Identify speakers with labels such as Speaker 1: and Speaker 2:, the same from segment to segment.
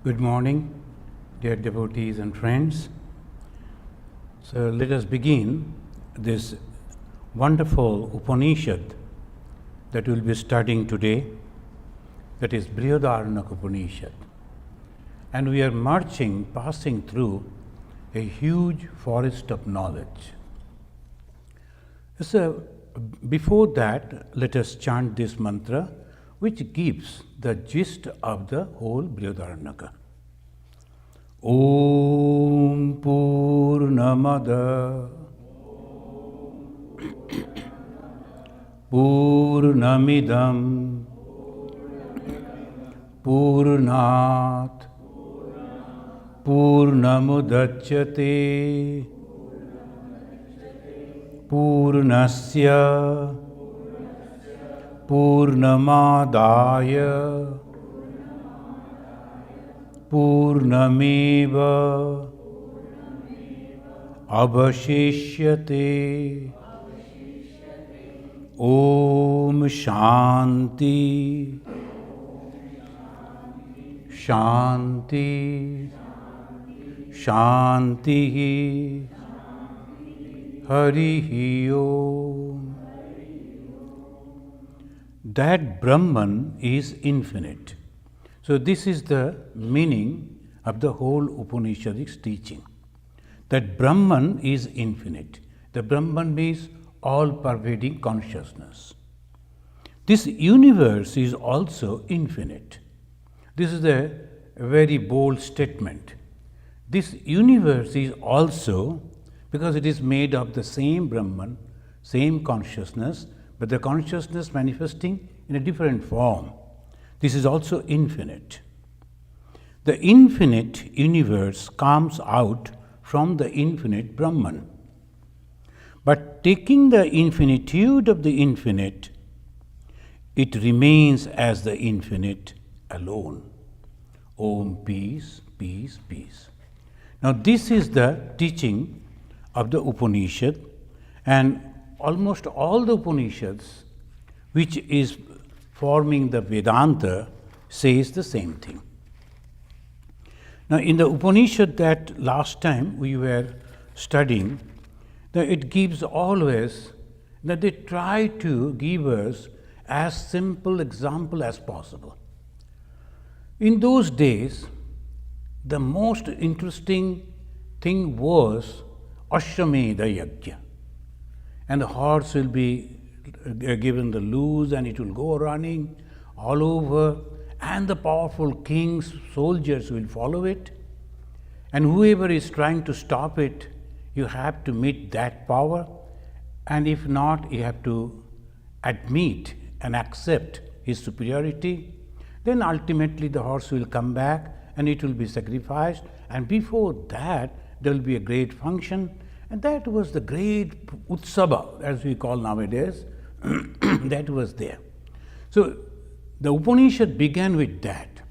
Speaker 1: Good morning, dear devotees and friends. So let us begin this wonderful Upanishad that we will be studying today, that is Brhadaranyaka Upanishad. And we are passing through a huge forest of knowledge. So before that, let us chant this mantra, which gives the gist of the whole Brhadaranyaka. Om Purnamada Purnamidam Purnat Purnamudachyate Purnasya Purnamadaya Purnameva Avashishyate. Om Shanti Shanti Shanti Harihi Om. That Brahman is infinite. So this is the meaning of the whole Upanishadic teaching. That Brahman is infinite. The Brahman means all-pervading consciousness. This universe is also infinite. This is a very bold statement. This universe is also, because it is made of the same Brahman, same consciousness, but the consciousness manifesting in a different form. This is also infinite. The infinite universe comes out from the infinite Brahman. But taking the infinitude of the infinite, it remains as the infinite alone. Om, peace, peace, peace. Now this is the teaching of the Upanishad, and almost all the Upanishads, which is forming the Vedanta, says the same thing. Now in the Upanishad that last time we were studying, that it gives always, that they try to give us as simple example as possible. In those days, the most interesting thing was Ashwamedha Yajna. And the horse will be given the loose and it will go running all over, and the powerful king's soldiers will follow it, and whoever is trying to stop it, you have to meet that power, and if not, you have to admit and accept his superiority. Then ultimately the horse will come back and it will be sacrificed, and before that there will be a great function. And that was the great Utsava, as we call nowadays, that was there. So the Upanishad began with that,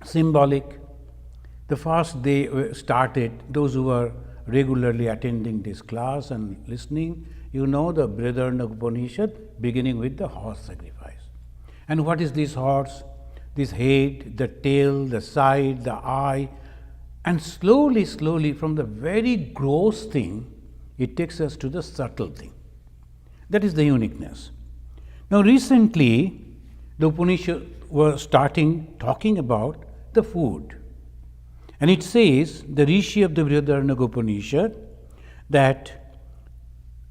Speaker 1: symbolic. The first day started, those who were regularly attending this class and listening, you know the Brhadaranyaka Upanishad beginning with the horse sacrifice. And what is this horse? This head, the tail, the side, the eye, and slowly, slowly, from the very gross thing, it takes us to the subtle thing. That is the uniqueness. Now, recently, the Upanishad was talking about the food. And it says, the Rishi of the Brhadaranyaka Upanishad, that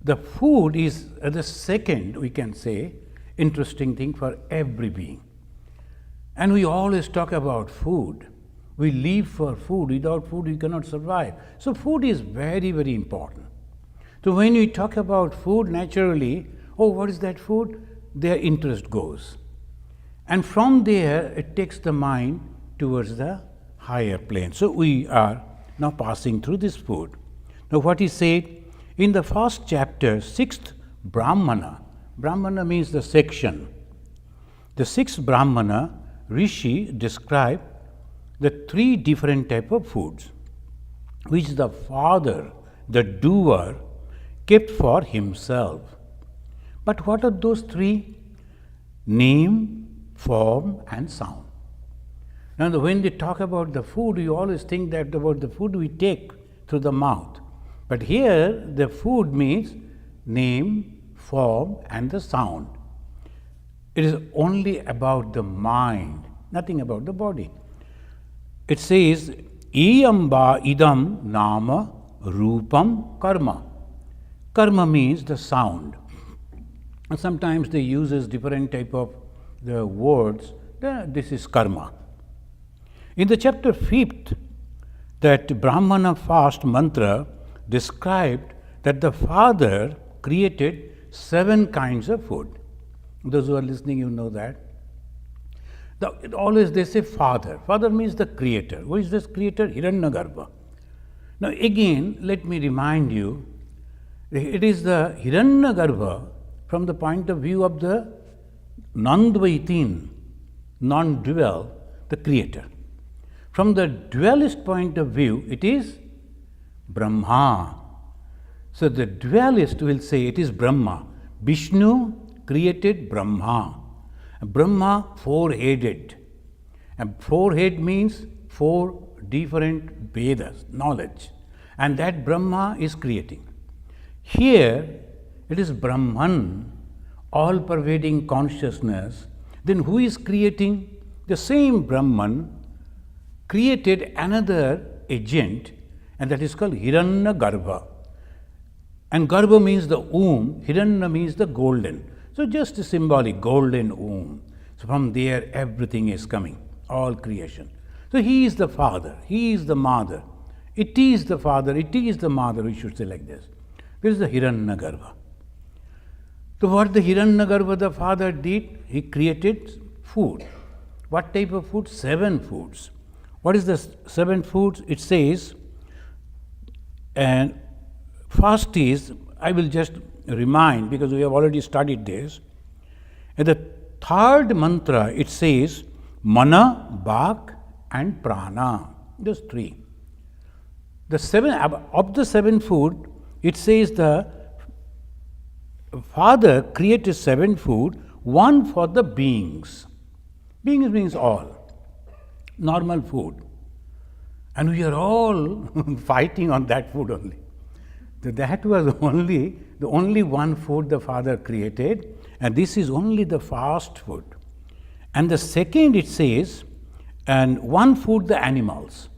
Speaker 1: the food is the second, we can say, interesting thing for every being. And we always talk about food. We live for food. Without food, we cannot survive. So food is very, very important. So when we talk about food, naturally, oh, what is that food? Their interest goes. And from there, it takes the mind towards the higher plane. So we are now passing through this food. Now what he said, in the first chapter, 6th Brahmana, Brahmana means the section. The 6th Brahmana, Rishi described the 3 different type of foods, which the father, the doer, kept for himself. But what are those 3? Name, form and sound. Now, when they talk about the food, you always think that about the food we take through the mouth. But here, the food means name, form, and the sound. It is only about the mind, nothing about the body. It says, Iyamba idam nama rupam karma. Karma means the sound. And sometimes they use different type of the words. This is karma. In the chapter 5th, that Brahmana fast mantra described that the Father created 7 kinds of food. Those who are listening, you know that. Always they say Father. Father means the creator. Who is this creator? Hiranyagarbha. Now again, let me remind you, it is the Hiranyagarbha from the point of view of the non-dvaitin, non-dual, the creator. From the dualist point of view, it is Brahma. So the dualist will say it is Brahma. Vishnu created Brahma. Brahma 4-headed. And 4-head means 4 different Vedas, knowledge. And that Brahma is creating. Here, it is Brahman, all-pervading consciousness. Then who is creating? The same Brahman created another agent, and that is called Hiranyagarbha. And Garbha means the womb, Hiranya means the golden. So just a symbolic, golden womb. So from there everything is coming, all creation. So he is the father, he is the mother. It is the father, it is the mother, we should say like this. This is the Hiranyagarbha. So what the Hiranyagarbha, the father did, he created food. What type of food? 7 foods. What is the 7 foods? It says, and first is, I will just remind because we have already studied this. In the 3rd mantra, it says, Mana, Bak, and Prana. Those 3. The 7 of the 7 food, it says the Father created 7 food, 1 for the beings. Beings means all. Normal food. And we are all fighting on that food only. So that was the only one food the Father created, and this is only the fast food. And the second it says, and 1 food the animals.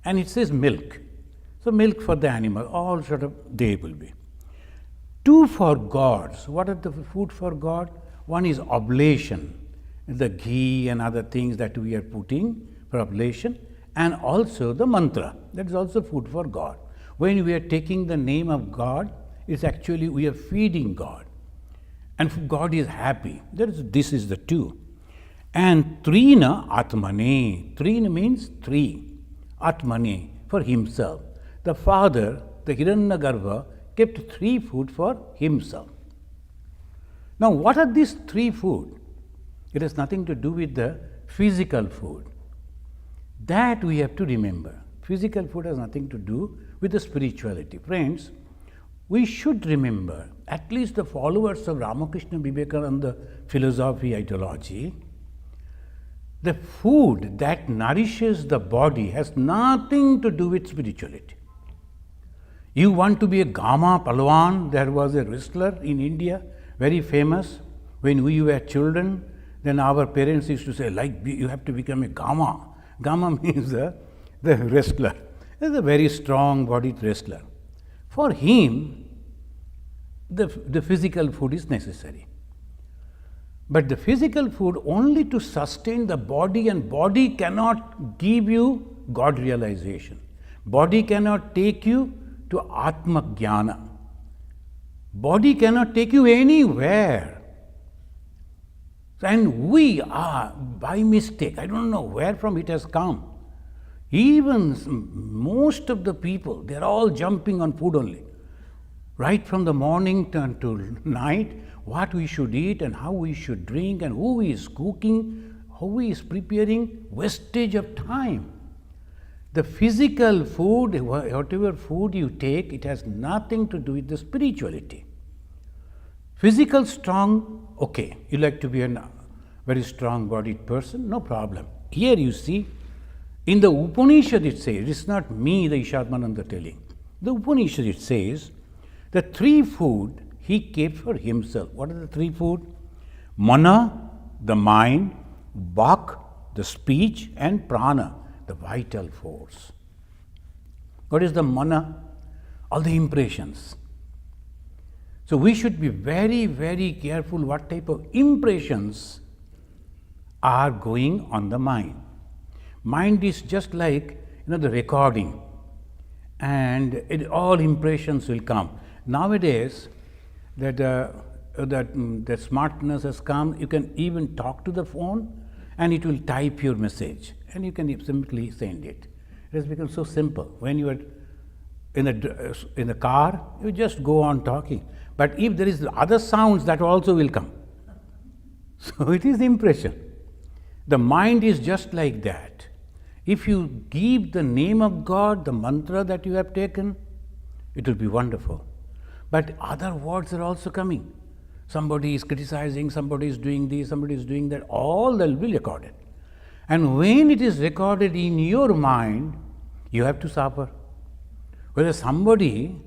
Speaker 1: And it says milk. So milk for the animal, all sort of they will be. 2 for gods. What are the food for God? 1 is oblation, the ghee and other things that we are putting for oblation, and also the mantra. That is also food for God. When we are taking the name of God, it's actually we are feeding God. And God is happy. This is the 2. And Trina Atmane. Trina means 3. Atmane, for himself. The Father, the Hiranyagarbha, kept 3 food for himself. Now, what are these 3 food? It has nothing to do with the physical food. That we have to remember. Physical food has nothing to do with the spirituality. Friends, we should remember, at least the followers of Ramakrishna Vivekananda philosophy, ideology, the food that nourishes the body has nothing to do with spirituality. You want to be a Gama Palwan? There was a wrestler in India, very famous. When we were children, then our parents used to say, you have to become a Gama. Gama means the wrestler. He is a very strong-bodied wrestler. For him, the physical food is necessary. But the physical food only to sustain the body, and body cannot give you God realization. Body cannot take you to Atma Jnana. Body cannot take you anywhere. And we are, by mistake, I don't know where from it has come. Even most of the people, they are all jumping on food only. Right from the morning to night, what we should eat and how we should drink and who is cooking, how he is preparing, wastage of time. The physical food, whatever food you take, it has nothing to do with the spirituality. Physical strong, okay, you like to be a very strong-bodied person, no problem. Here you see, in the Upanishad it says, it's not me, the Ishatmananda telling. The Upanishad it says, the three food he kept for himself. What are the three food? Mana, the mind, Vak, the speech, and Prana, the vital force. What is the mana? All the impressions. So we should be very, very careful what type of impressions are going on the mind. Mind is just like the recording, and all impressions will come. Nowadays, that smartness has come. You can even talk to the phone, and it will type your message, and you can simply send it. It has become so simple. When you are in the car, you just go on talking. But if there is other sounds, that also will come. So it is the impression. The mind is just like that. If you give the name of God, the mantra that you have taken, it will be wonderful. But other words are also coming. Somebody is criticizing, somebody is doing this, somebody is doing that, all that will be recorded. And when it is recorded in your mind, you have to suffer. Whether somebody,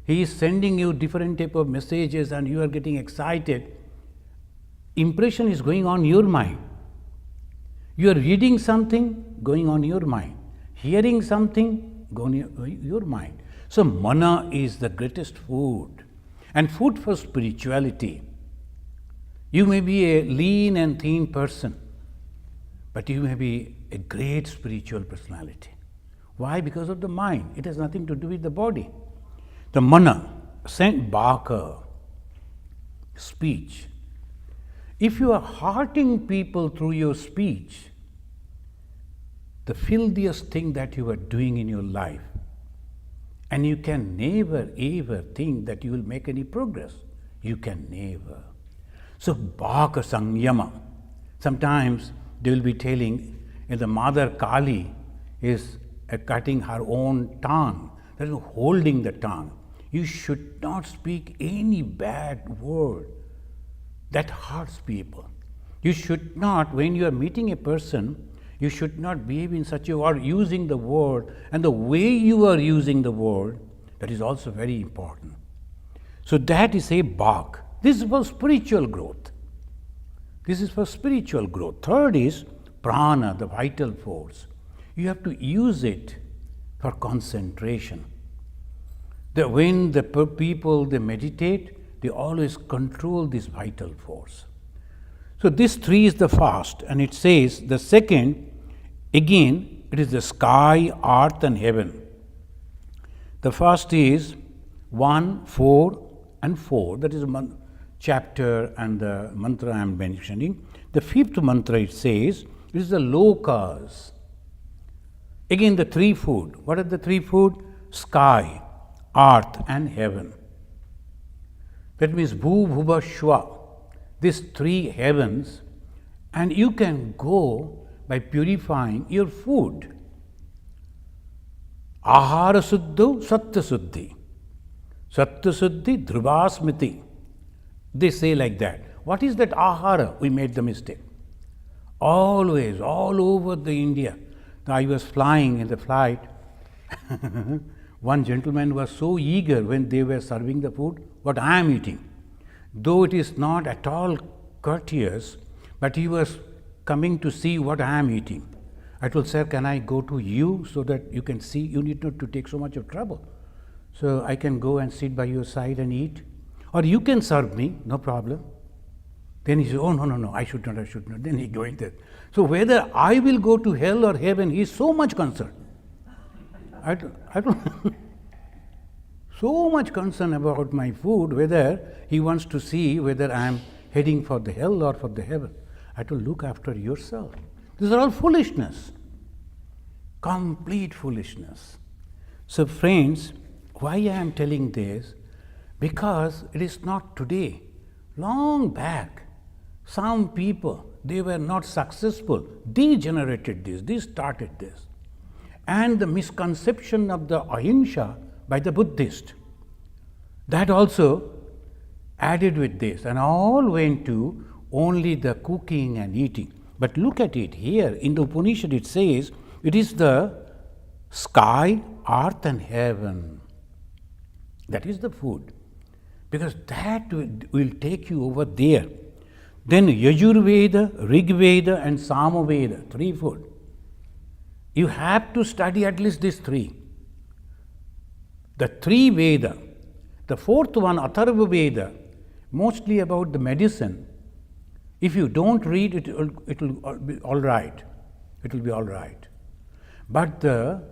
Speaker 1: he is sending you different type of messages and you are getting excited, impression is going on your mind. You are reading something, going on your mind. Hearing something, going on your mind. So mana is the greatest food, and food for spirituality. You may be a lean and thin person, but you may be a great spiritual personality. Why? Because of the mind. It has nothing to do with the body. The mana, sent Baka, speech. If you are hurting people through your speech, the filthiest thing that you are doing in your life, and you can never ever think that you will make any progress. You can never. So Baka Samyama. Sometimes they will be telling, the Mother Kali is cutting her own tongue, that is holding the tongue. You should not speak any bad word that hurts people. You should not, when you are meeting a person, you should not behave in such a way, or using the word, and the way you are using the word, that is also very important. So that is a Bhak. This is for spiritual growth. This is for spiritual growth. Third is Prana, the vital force. You have to use it for concentration. When the people, they meditate, they always control this vital force. So this three is the first, and it says the second, again, it is the sky, earth, and heaven. The first is 1, 4, and 4. That is a chapter and the mantra I am mentioning. The fifth mantra, it says, it is the lokas. Again, the three food. What are the three food? Sky, earth, and heaven. That means Bhu, Bhuva, Shva. These three heavens, and you can go by purifying your food. Ahara Suddho, Satya Suddhi. Satya Suddhi, Dhruvasmiti. They say like that. What is that ahara? We made the mistake. Always, all over the India. I was flying in the flight. One gentleman was so eager when they were serving the food, what I am eating. Though it is not at all courteous, but he was coming to see what I am eating. I told, sir, can I go to you so that you can see? You need not to take so much of trouble. So I can go and sit by your side and eat. Or you can serve me, no problem. Then he said, oh, no, I should not. Then he going there. So whether I will go to hell or heaven, he is so much concerned. I don't so much concern about my food, whether he wants to see whether I am heading for the hell or for the heaven. I have to look after yourself. These are all foolishness. Complete foolishness. So friends, why I am telling this? Because it is not today. Long back, some people, they were not successful. They generated this, they started this. And the misconception of the ahimsa by the Buddhist, that also added with this, and all went to only the cooking and eating. But look at it here in the Upanishad, it says it is the sky, earth, and heaven. That is the food, because that will take you over there. Then Yajurveda, Rigveda, and Samaveda, 3 food. You have to study at least these 3. The 3 Veda, the 4th one, Atharva Veda, mostly about the medicine. If you don't read it, it will be all right. It will be all right. But the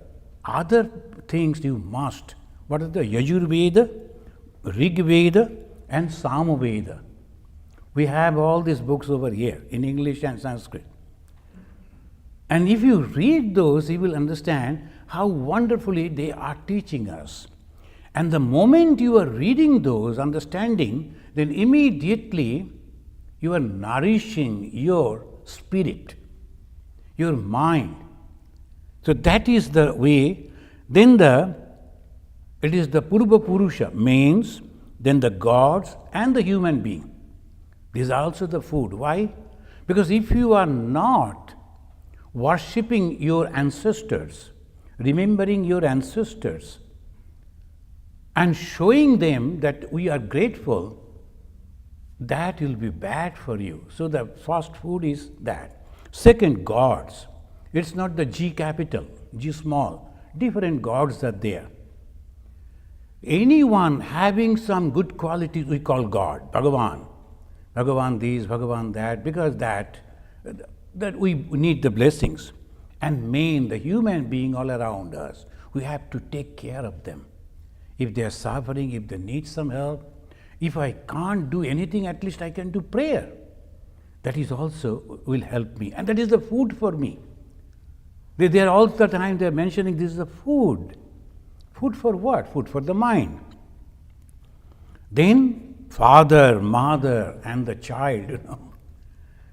Speaker 1: other things you must. What are the Yajurveda, Rigveda, and Samaveda? We have all these books over here in English and Sanskrit. And if you read those, you will understand how wonderfully they are teaching us. And the moment you are reading those, understanding, then immediately you are nourishing your spirit, your mind. So that is the way. Then it is the Purva Purusha, means then the gods and the human being. These are also the food. Why? Because if you are not worshipping your ancestors, remembering your ancestors, and showing them that we are grateful, that will be bad for you. So the first food is that. Second, gods. It's not the G capital, G small. Different gods are there. Anyone having some good qualities we call God, Bhagavan. Bhagavan this, Bhagavan that, because that we need the blessings. And main, the human being all around us, we have to take care of them. If they are suffering, if they need some help, if I can't do anything, at least I can do prayer. That is also will help me. And that is the food for me. They are all the time they are mentioning this is a food. Food for what? Food for the mind. Then father, mother, and the child.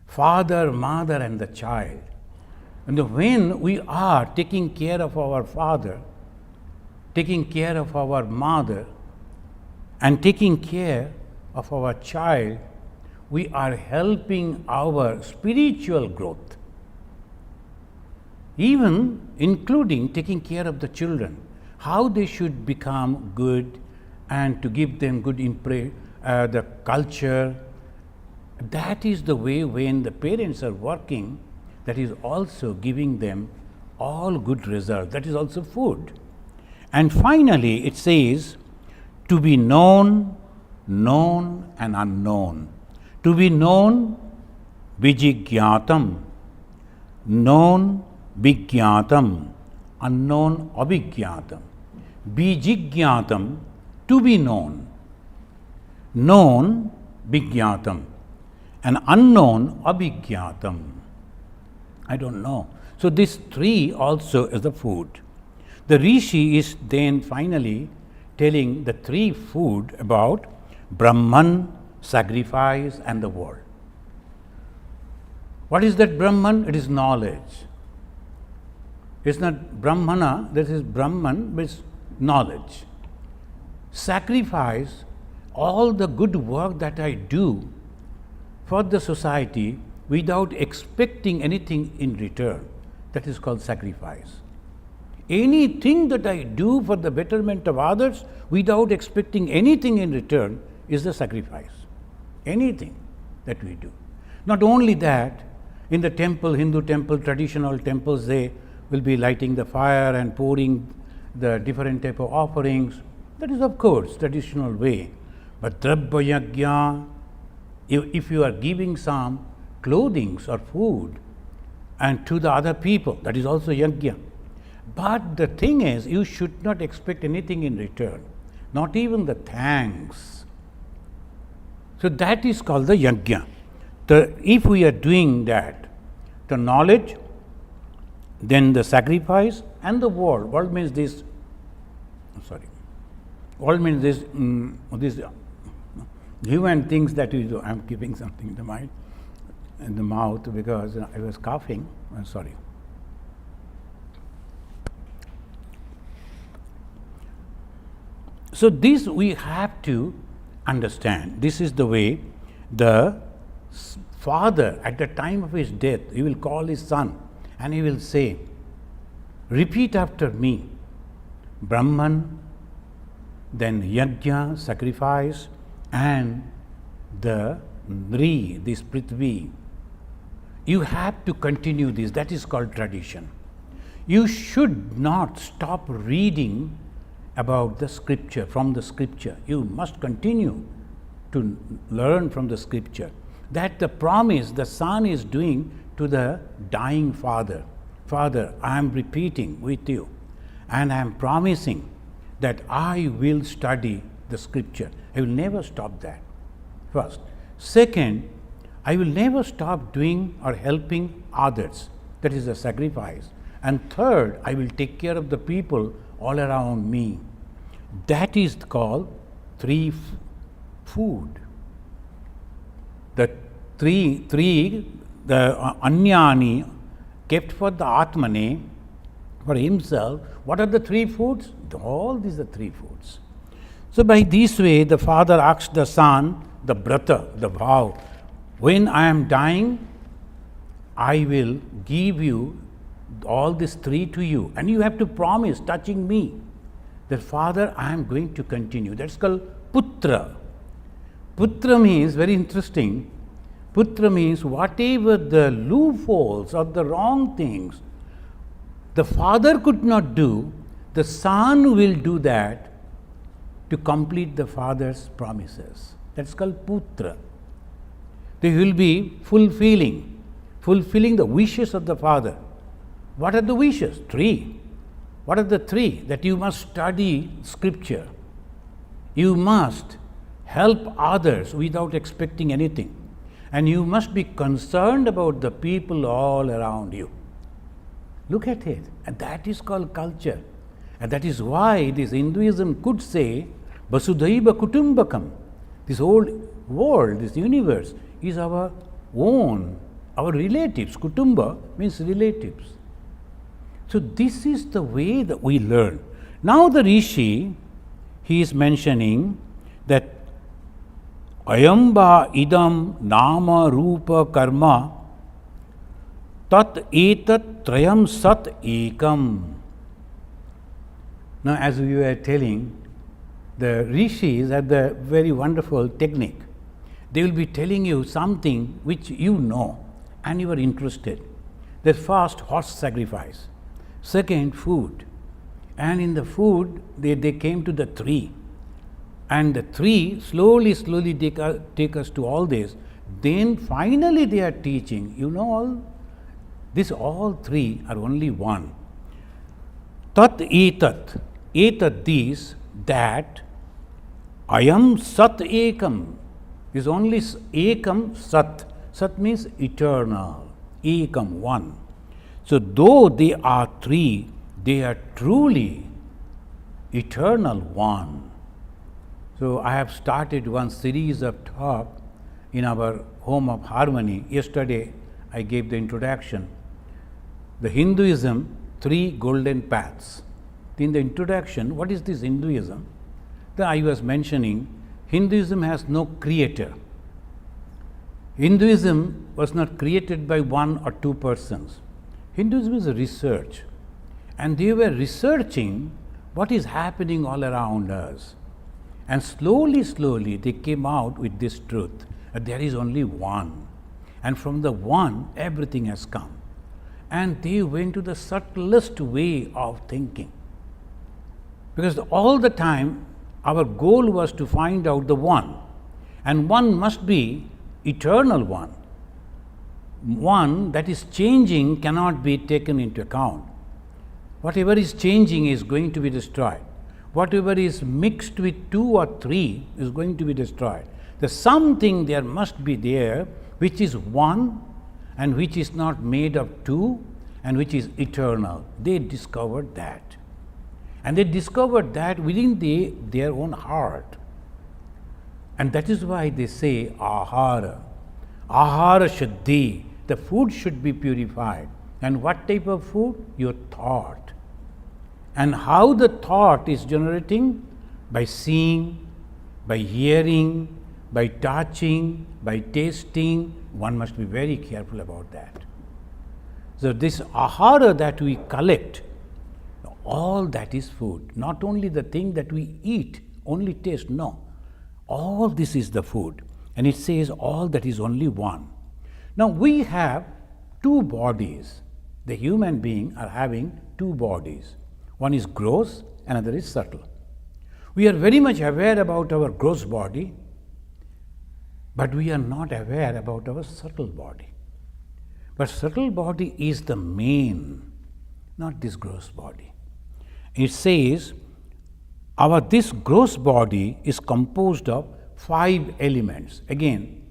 Speaker 1: Father, mother, and the child. And when we are taking care of our father, taking care of our mother, and taking care of our child, we are helping our spiritual growth. Even including taking care of the children, how they should become good and to give them good the culture. That is the way when the parents are working, that is also giving them all good results. That is also food. And finally, it says, to be known, known and unknown. To be known, vijigyatam. Known, vigyatam. Unknown, abhigyatam. Vijigyatam, to be known. Known, vigyatam. And unknown, abhigyatam. I don't know. So this 3 also is the food. The Rishi is then finally telling the 3 food about Brahman, sacrifice, and the world. What is that Brahman? It is knowledge. It's not Brahmana, this is Brahman, but it's knowledge. Sacrifice, all the good work that I do for the society without expecting anything in return, that is called sacrifice. Anything that I do for the betterment of others without expecting anything in return is the sacrifice. Anything that we do. Not only that, in the temple, Hindu temple, traditional temples, they will be lighting the fire and pouring the different type of offerings. That is, of course, traditional way. But drabya yajna, if you are giving some clothing or food and to the other people, that is also yajna. But the thing is, you should not expect anything in return, not even the thanks. So that is called the yajna. If we are doing that, the knowledge, then the sacrifice, and the world. World means this. World means this. This human things that we do. I am keeping something in the mind, in the mouth, because I was coughing. Sorry. So this we have to understand. This is the way the father at the time of his death, he will call his son and he will say, repeat after me, Brahman, then Yajna, sacrifice, and the Nri, this Prithvi. You have to continue this, that is called tradition. You should not stop reading about the scripture, from the scripture. You must continue to learn from the scripture. That the promise the son is doing to the dying father. Father, I am repeating with you and I am promising that I will study the scripture. I will never stop that. First. Second, I will never stop doing or helping others. That is the sacrifice. And third, I will take care of the people all around me. That is called food. The three, the anyani kept for the Atmane, for himself. What are the three foods? All these are three foods. So by this way, the father asks the son, the brata, the vow, when I am dying, I will give you all these three to you. And you have to promise, touching me, that Father, I am going to continue. That's called putra. Putra means, very interesting, putra means whatever the loopholes or the wrong things the father could not do, the son will do that to complete the father's promises. That's called putra. They will be fulfilling the wishes of the father. What are the wishes? Three. What are the three? That you must study scripture. You must help others without expecting anything. And you must be concerned about the people all around you. Look at it. And that is called culture. And that is why this Hinduism could say, Vasudhaiva Kutumbakam. This whole world, this universe is our own, our relatives. Kutumba means relatives. So this is the way that we learn. Now the Rishi, he is mentioning that Ayamba idam nama rupa karma tat etat trayam sat ekam. Now as we were telling, the Rishis have the very wonderful technique. They will be telling you something which you know and you are interested. The first, horse sacrifice. Second, food. And in the food, they came to the three. And the three slowly take us to all this. Then finally they are teaching, you know, all three are only one. Tat etat, etat these, that, ayam sat ekam, is only ekam sat. Sat means eternal, ekam, one. So though they are three, they are truly eternal one. So I have started one series of talk in our Home of Harmony. Yesterday I gave the introduction. The Hinduism, three golden paths. In the introduction, what is this Hinduism? I was mentioning, Hinduism has no creator. Hinduism was not created by one or two persons. Hinduism is a research. And they were researching what is happening all around us. And slowly they came out with this truth, that there is only one. And from the one, everything has come. And they went to the subtlest way of thinking. Because all the time, our goal was to find out the one. And one must be eternal one. One that is changing cannot be taken into account. Whatever is changing is going to be destroyed. Whatever is mixed with two or three is going to be destroyed. The something there must be there which is one and which is not made of two and which is eternal. They discovered that. And they discovered that within their own heart. And that is why they say ahara. Ahara shuddhi. The food should be purified. And what type of food? Your thought. And how the thought is generating? By seeing, by hearing, by touching, by tasting. One must be very careful about that. So this ahara that we collect, all that is food. Not only the thing that we eat, only taste, no. All this is the food. And it says all that is only one. Now we have two bodies. The human being are having two bodies. One is gross, another is subtle. We are very much aware about our gross body, but we are not aware about our subtle body. But subtle body is the main, not this gross body. It says this gross body is composed of 5 elements. Again,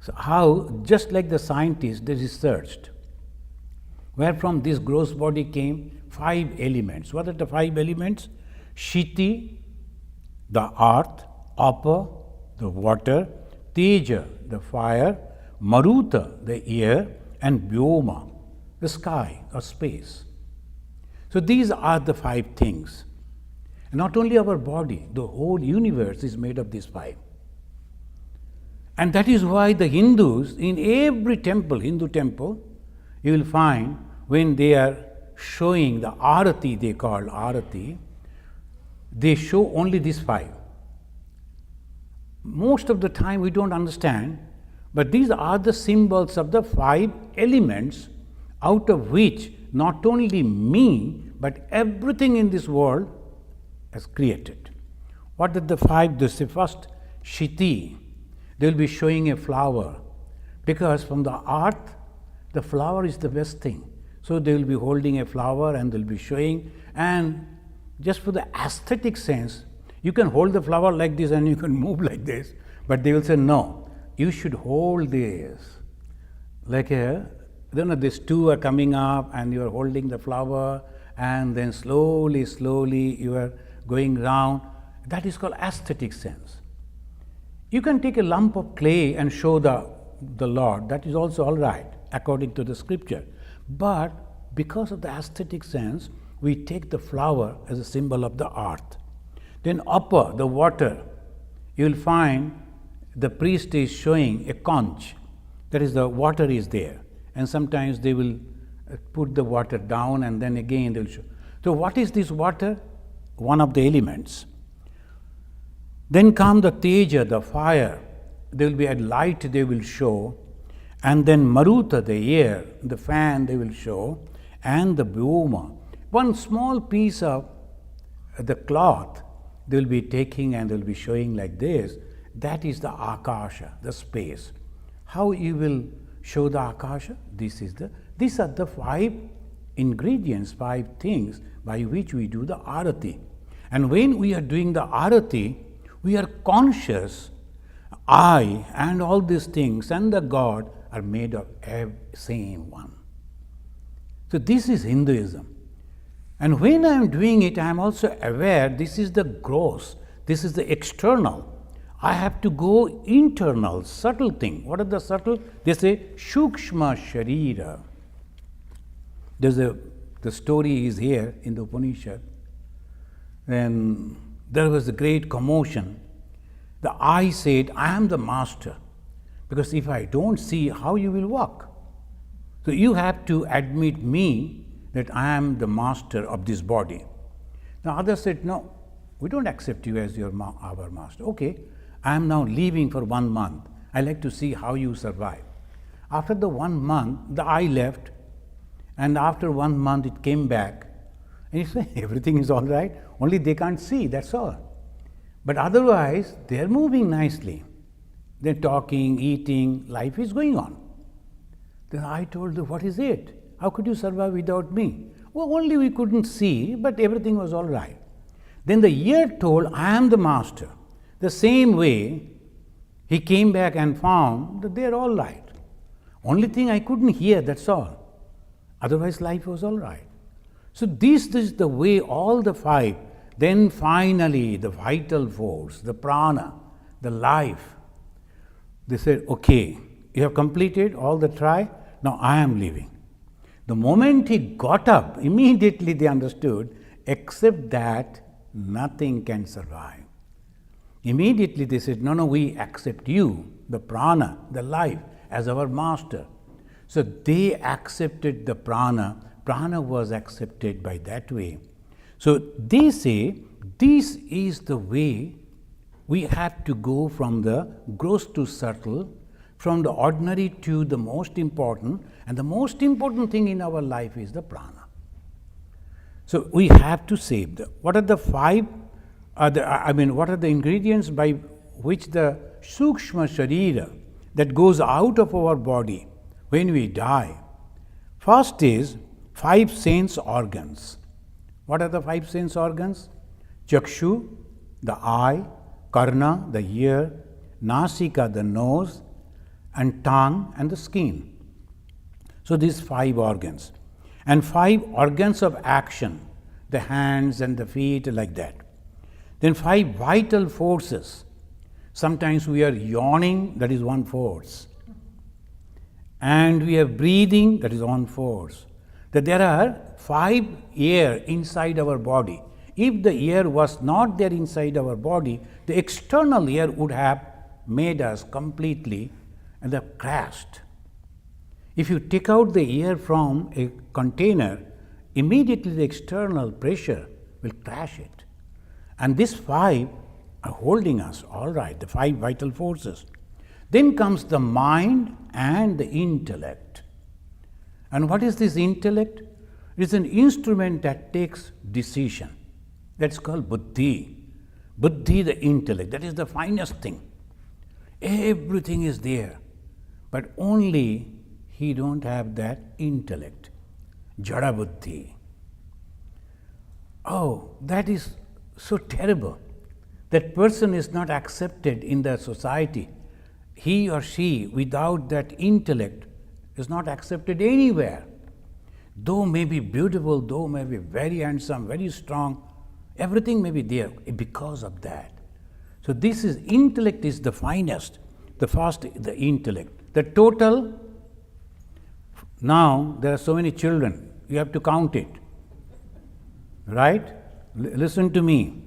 Speaker 1: so how, just like the scientists, they researched where from this gross body came 5 elements. What are the 5 elements? Shiti, the earth; Apa, the water; Teja, the fire; Maruta, the air; and Vyoma, the sky or space. So these are the 5 things. And not only our body, the whole universe is made of these 5. And that is why the Hindus, in every temple, Hindu temple, you will find when they are showing the arati, they call arati, they show only these 5. Most of the time we don't understand, but these are the symbols of the 5 elements out of which not only me, but everything in this world is created. What are the 5? This is first Shiti. They will be showing a flower, because from the earth, the flower is the best thing. So they will be holding a flower and they will be showing, and just for the aesthetic sense, you can hold the flower like this and you can move like this, but they will say, no, you should hold this. Like these two are coming up and you are holding the flower, and then slowly, slowly you are going round. That is called aesthetic sense. You can take a lump of clay and show the Lord. That is also all right, according to the scripture. But because of the aesthetic sense, we take the flower as a symbol of the earth. Then Apa, the water, you will find the priest is showing a conch. That is, the water is there. And sometimes they will put the water down and then again they will show. So what is this water? One of the elements. Then come the Teja, the fire. There will be a light they will show. And then Maruta, the air, the fan they will show. And the Vyoma. One small piece of the cloth they will be taking and they will be showing like this. That is the Akasha, the space. How you will show the Akasha? These are the 5 ingredients, 5 things by which we do the arati. And when we are doing the arati, we are conscious, I and all these things and the God are made of same one. So this is Hinduism. And when I am doing it, I am also aware this is the gross, this is the external. I have to go internal, subtle thing. What are the subtle? They say Shukshma Sharira. The story is here in the Upanishad. When there was a great commotion, the I said, I am the master. Because if I don't see, how you will walk? So you have to admit me that I am the master of this body. Now others said, no, we don't accept you as our master. Okay, I am now leaving for 1 month. I like to see how you survive. After the 1 month, the I left, and after 1 month it came back. And you say, everything is all right, only they can't see, that's all. But otherwise, they are moving nicely. They're talking, eating, life is going on. Then I told them, what is it? How could you survive without me? Well, only we couldn't see, but everything was all right. Then the ear told, I am the master. The same way, he came back and found that they are all right. Only thing I couldn't hear, that's all. Otherwise, life was all right. So this is the way all the 5. Then finally, the vital force, the prana, the life. They said, okay, you have completed all the try, now I am leaving. The moment he got up, immediately they understood, except that nothing can survive. Immediately they said, no, we accept you, the prana, the life, as our master. So they accepted the prana. Prana was accepted by that way. So they say, this is the way we have to go from the gross to subtle, from the ordinary to the most important, and the most important thing in our life is the prana. So we have to save what are the five, what are the ingredients by which the sukshma sharira that goes out of our body when we die? First is 5 sense organs. What are the 5 sense organs? Chakshu, the eye; karna, the ear; nasika, the nose; and tongue and the skin. So these 5 organs. And 5 organs of action, the hands and the feet, like that. Then 5 vital forces. Sometimes we are yawning, that is one force. And we are breathing, that is one force. That there are 5 air inside our body. If the air was not there inside our body, the external air would have made us completely and have crashed. If you take out the air from a container, immediately the external pressure will crash it. And these 5 are holding us, all right, the 5 vital forces. Then comes the mind and the intellect. And what is this intellect? It is an instrument that takes decision. That's called buddhi. Buddhi, the intellect, that is the finest thing. Everything is there, but only he don't have that intellect, jada buddhi. Oh, that is so terrible. That person is not accepted in the society. He or she without that intellect is not accepted anywhere. Though may be beautiful, though may be very handsome, very strong, everything may be there because of that. So this is, intellect is the finest. The first, the intellect. The total, now there are so many children, you have to count it. Right? Listen to me.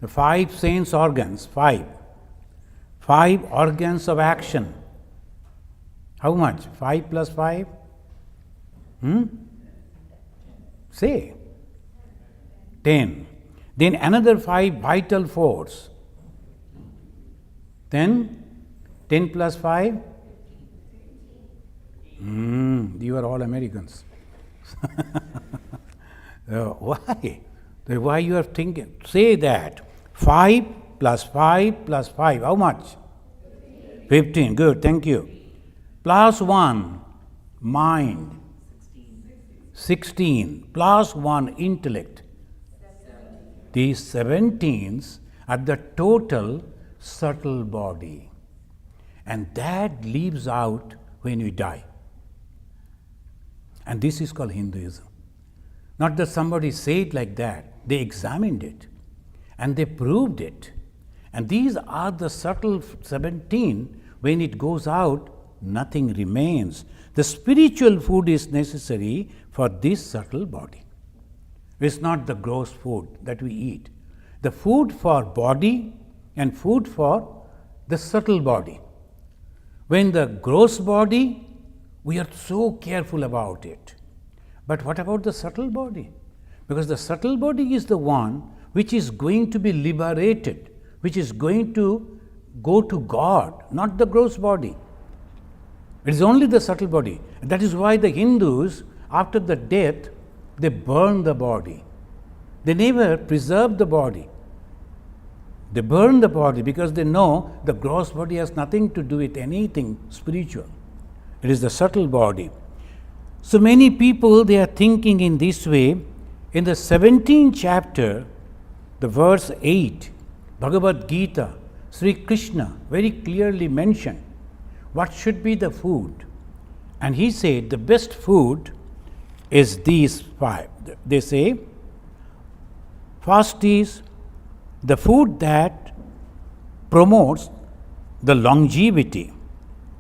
Speaker 1: The 5 sense organs, 5. 5 organs of action. How much? 5 plus 5? Say. 10. Then another 5 vital force. Then 10 plus 5? You are all Americans. Why? Why you are thinking? Say that. 5 plus 5 plus 5. How much? 15. Good, thank you. Plus 1, mind. 16. Plus 1, intellect. These 17s are the total subtle body. And that leaves out when we die. And this is called Hinduism. Not that somebody said like that. They examined it. And they proved it. And these are the subtle 17. When it goes out, nothing remains. The spiritual food is necessary for this subtle body. It's not the gross food that we eat. The food for body and food for the subtle body. When the gross body, we are so careful about it. But what about the subtle body? Because the subtle body is the one which is going to be liberated, which is going to go to God, not the gross body. It is only the subtle body. And that is why the Hindus, after the death, they burn the body. They never preserve the body. They burn the body because they know the gross body has nothing to do with anything spiritual. It is the subtle body. So many people, they are thinking in this way. In the 17th chapter, the verse 8, Bhagavad Gita, Sri Krishna very clearly mentioned what should be the food. And he said the best food is these 5. They say, first is the food that promotes the longevity,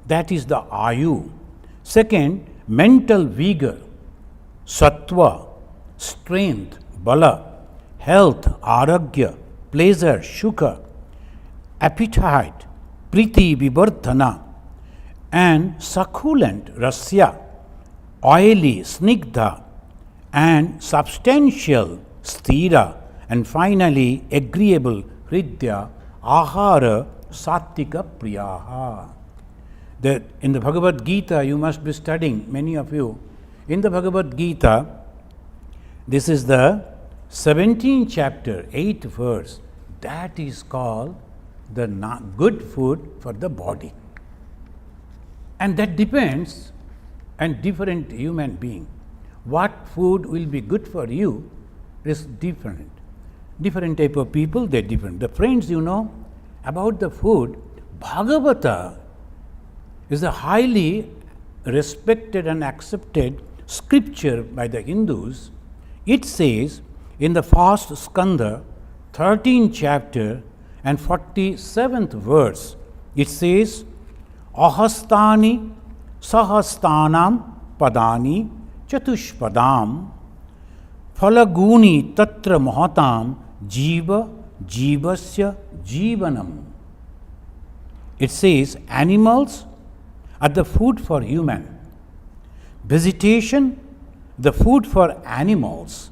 Speaker 1: that is the ayu. Second, mental vigor, sattva, strength, bala, health, aragya, pleasure, sukha. appetite, priti vibardhana, and succulent rasya, oily snigdha, and substantial sthira, and finally agreeable hridya, ahara sattika priyaha. In the Bhagavad Gita, you must be studying, many of you. In the Bhagavad Gita, this is the 17th chapter, 8th verse. That is called the good food for the body. And that depends on different human being. What food will be good for you is different. Different type of people, they're different. The friends, about the food, Bhagavata is a highly respected and accepted scripture by the Hindus. It says in the first skanda, 13th chapter and 47th verse, it says, ahastani sahastanam padani chatushpadam phalaguni tatra mahatam jiva jivasya jivanam. It says animals are the food for human, vegetation the food for animals,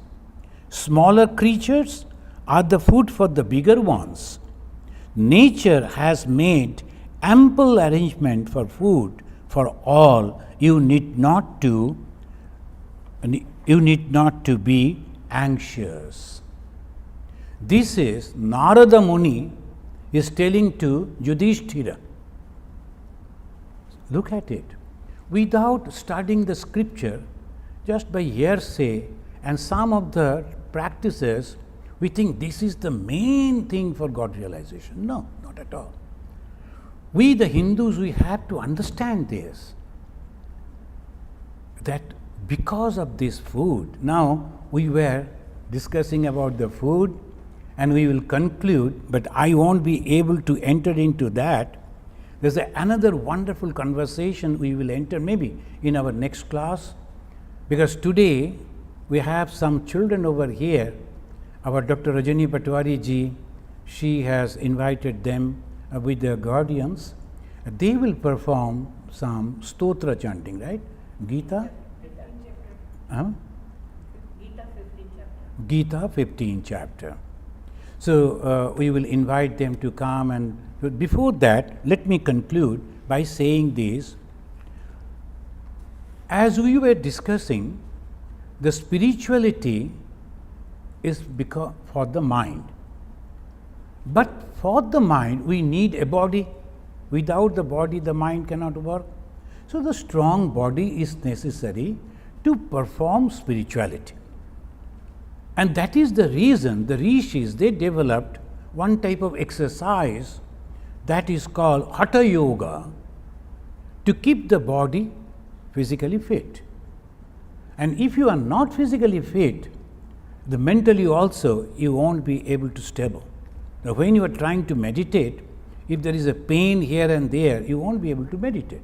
Speaker 1: smaller creatures are the food for the bigger ones. Nature has made ample arrangement for food for all. You need not to be anxious. This is Narada Muni is telling to Yudhishthira. Look at it. Without studying the scripture, just by hearsay and some of the practices, we think this is the main thing for God realization. No, not at all. We, the Hindus, we have to understand this, that because of this food, now we were discussing about the food and we will conclude, but I won't be able to enter into that. There's another wonderful conversation we will enter maybe in our next class, because today we have some children over here. Our Dr. Rajani Patwari ji, she has invited them with their guardians. They will perform some stotra chanting, right? Gita? Gita 15th chapter. So we will invite them to come, and before that, let me conclude by saying this. As we were discussing, the spirituality is because for the mind. But for the mind, we need a body. Without the body, the mind cannot work. So the strong body is necessary to perform spirituality. And that is the reason the rishis, they developed one type of exercise that is called Hatha Yoga to keep the body physically fit. And if you are not physically fit, the mentally also you won't be able to stable. Now when you are trying to meditate, if there is a pain here and there, you won't be able to meditate.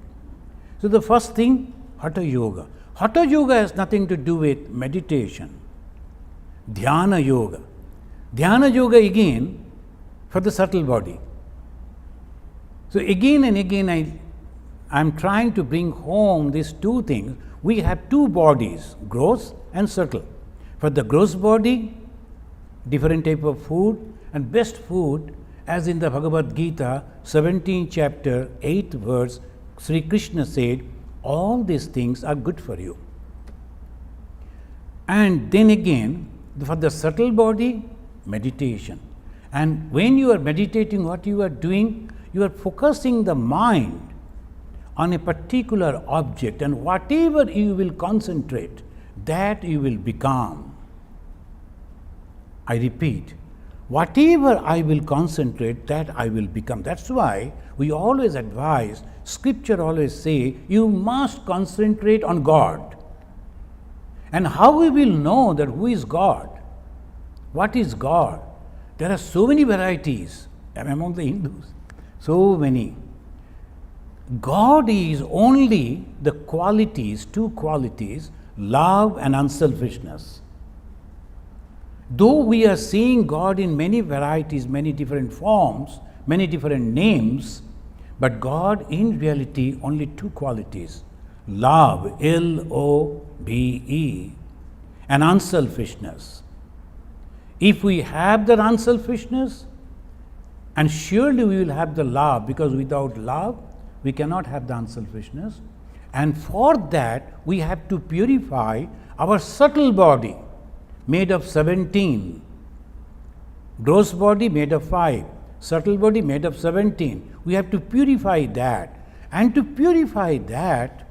Speaker 1: So the first thing, Hatha Yoga. Hatha Yoga has nothing to do with meditation. Dhyana Yoga. Dhyana Yoga again for the subtle body. So again and again I am trying to bring home these two things. We have two bodies, gross and subtle. For the gross body, different type of food, and best food, as in the Bhagavad Gita, 17th chapter, 8th verse, Sri Krishna said, all these things are good for you. And then again, for the subtle body, meditation. And when you are meditating, what you are doing? You are focusing the mind on a particular object, and whatever you will concentrate, that you will become. I repeat, whatever I will concentrate, that I will become. That's why we always advise, scripture always say, you must concentrate on God. And how we will know that who is God? What is God? There are so many varieties among the Hindus, so many. God is only the qualities, two qualities, love and unselfishness. Though we are seeing God in many varieties, many different forms, many different names, but God in reality only two qualities: love, L-O-V-E, and unselfishness. If we have that unselfishness, and surely we will have the love, because without love we cannot have the unselfishness. And for that we have to purify our subtle body, made of 17. Gross body made of 5. Subtle body made of 17. We have to purify that. And to purify that,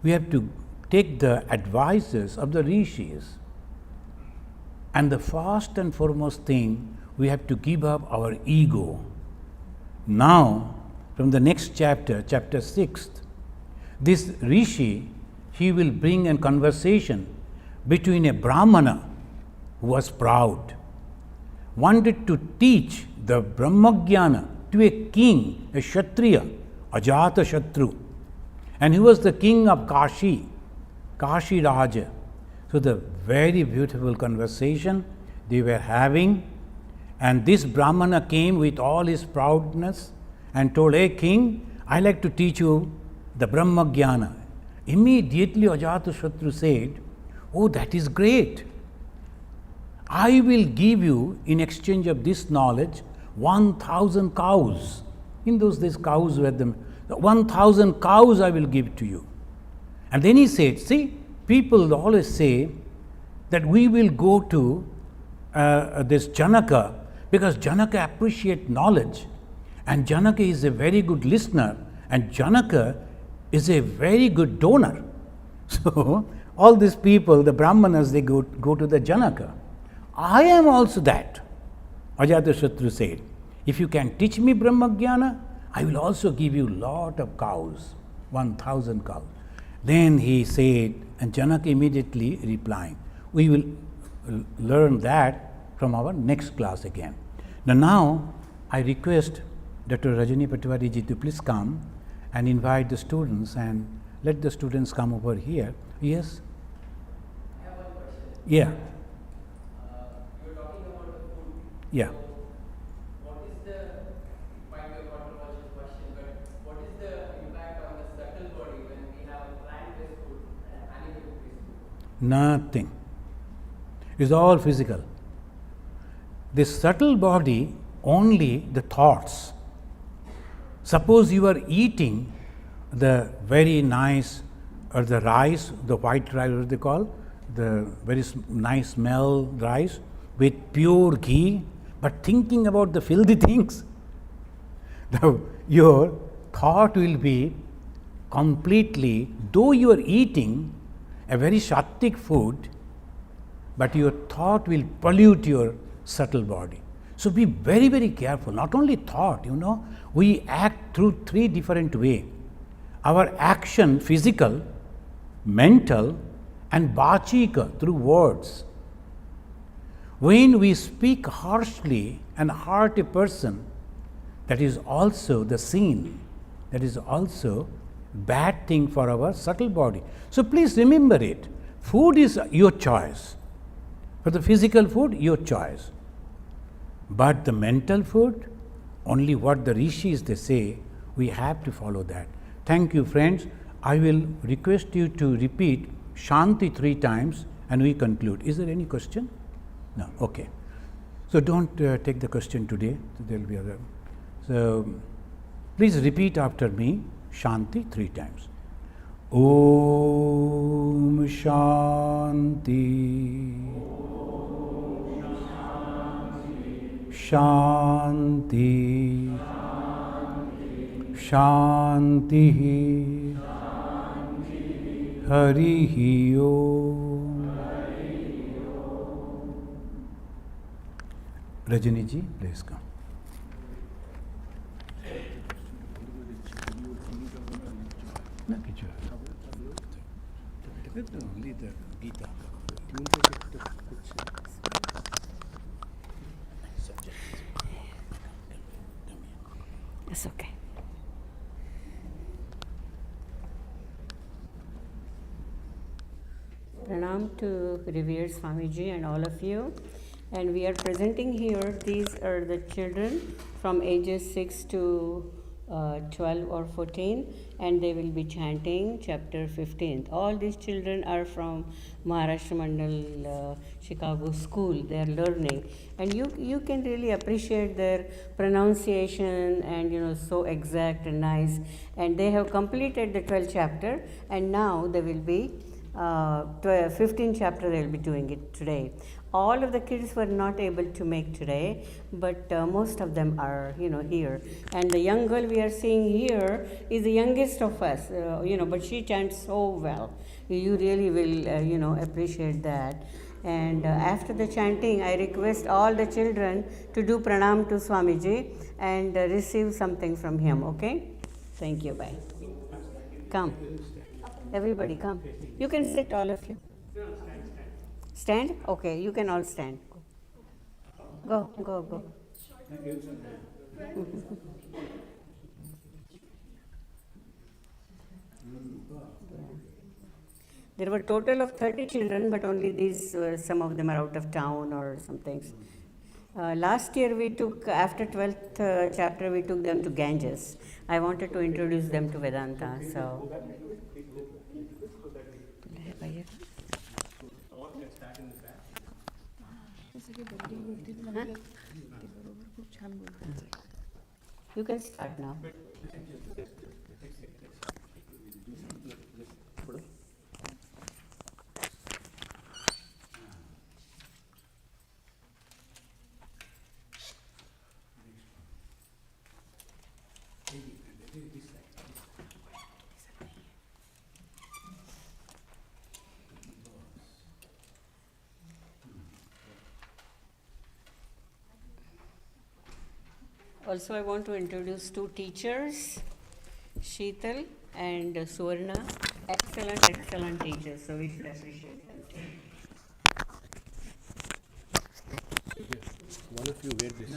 Speaker 1: we have to take the advices of the rishis. And the first and foremost thing, we have to give up our ego. Now, from the next chapter, chapter 6, this rishi, he will bring a conversation between a Brahmana who was proud, wanted to teach the Brahmagyana to a king, a Kshatriya, Ajatashatru. And he was the king of Kashi, Kashi Raja. So the very beautiful conversation they were having, and this Brahmana came with all his proudness and told, "Hey king, I like to teach you the Brahmagyana." Immediately Ajatashatru said, "Oh, that is great. I will give you, in exchange of this knowledge, 1,000 cows." In those days, cows were the 1,000 cows I will give to you. And then he said, see, people always say that we will go to this Janaka, because Janaka appreciates knowledge, and Janaka is a very good listener, and Janaka is a very good donor. So all these people, the Brahmanas, they go to the Janaka. I am also that. Ajatashatru said, if you can teach me Brahmagyana, I will also give you lot of cows, 1,000 cows. Then he said, and Janaka immediately replying. We will learn that from our next class again. Now I request Dr. Rajani Patwari ji to please come and invite the students, and let the students come over here. Yes?
Speaker 2: I have one question.
Speaker 1: Yeah.
Speaker 2: You were talking about the food.
Speaker 1: Yeah.
Speaker 2: So what is the, it might be a controversial question, but what is the impact on the subtle body when we have a plant-based food and animal-based food?
Speaker 1: Nothing. It's all physical. The subtle body, only the thoughts. Suppose you are eating the very nice, or the rice, the white rice, what they call, the very nice smell rice with pure ghee, but thinking about the filthy things, your thought will be completely, though you are eating a very sattvic food, but your thought will pollute your subtle body. So be very, very careful. Not only thought, we act through 3 different ways. Our action, physical, mental, and bachika, through words. When we speak harshly and hurt a person, that is also the sin. That is also bad thing for our subtle body. So please remember it. Food is your choice. For the physical food, your choice. But the mental food, only what the rishis they say, we have to follow that. Thank you, friends. I will request you to repeat Shanti 3 times and we conclude. Is there any question? No. Okay. So don't take the question today. There will be other. So please repeat after me Shanti 3 times. Om Shanti. Shanti. Shanti. Harihi Om. Rajani ji, please come. Only the Gita.
Speaker 3: It's okay. Pranam to revered Swamiji and all of you.
Speaker 4: And we are presenting here, these are the children from ages 6 to 12 or 14, and they will be chanting chapter 15. All these children are from Maharashtra Mandal Chicago school. They are learning, and you can really appreciate their pronunciation, and so exact and nice. And they have completed the 12th chapter, and now they will be 15th chapter. They will be doing it today. All of the kids were not able to make today, but most of them are here. And the young girl we are seeing here is the youngest of us, but she chants so well. You really will appreciate that. And after the chanting, I request all the children to do pranam to Swamiji and receive something from him. Okay? Thank you. Bye. Come. Everybody come. You can sit, all of you. Stand? Okay, you can all stand. Go. There were total of 30 children, but only these, some of them are out of town or some things. Last year we took, after 12th chapter, we took them to Ganges. I wanted to introduce them to Vedanta, so. Huh? You can start now. Also, I want to introduce two teachers, Sheetal and Suvarna. Excellent teachers, so we should appreciate them.
Speaker 1: One of you wear this.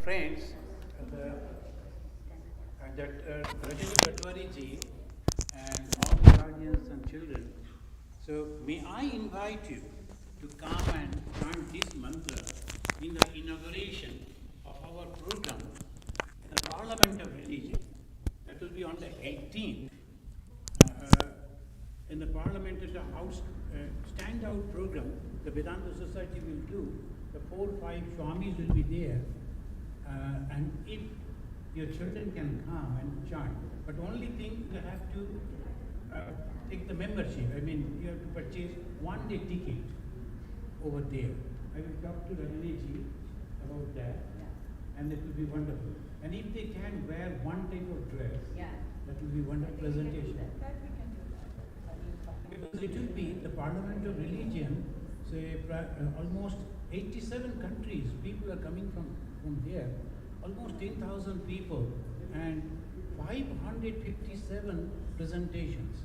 Speaker 1: Friends, Rajani ji and all the guardians and children, so may I invite you to come and chant this mantra in the inauguration of our program, the Parliament of Religion. That will be on the 18th. In the Parliament at the House standout program, the Vedanta Society will do. The 4 or 5 Swamis will be there. And if your children can come and chant, but only thing you have to take the membership. I mean, you have to purchase 1-day ticket over there. I will talk to Rajani ji about that, and it will be wonderful. And if they can wear one type of dress, that will be wonderful presentation. Because it will be the Parliament of Religion, say almost 87 countries, people are coming from here, almost 10,000 people and 557 presentations.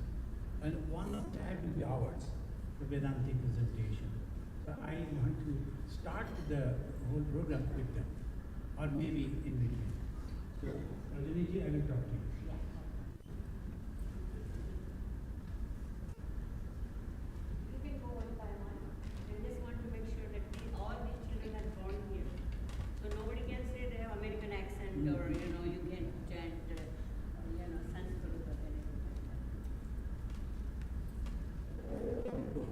Speaker 1: And one of that will be ours, the Vedantic presentation. So I want to start the whole program with them, or maybe in between. So, Rajani ji, I will talk to you.
Speaker 4: Or you can chant Sanskrit or anything. Go.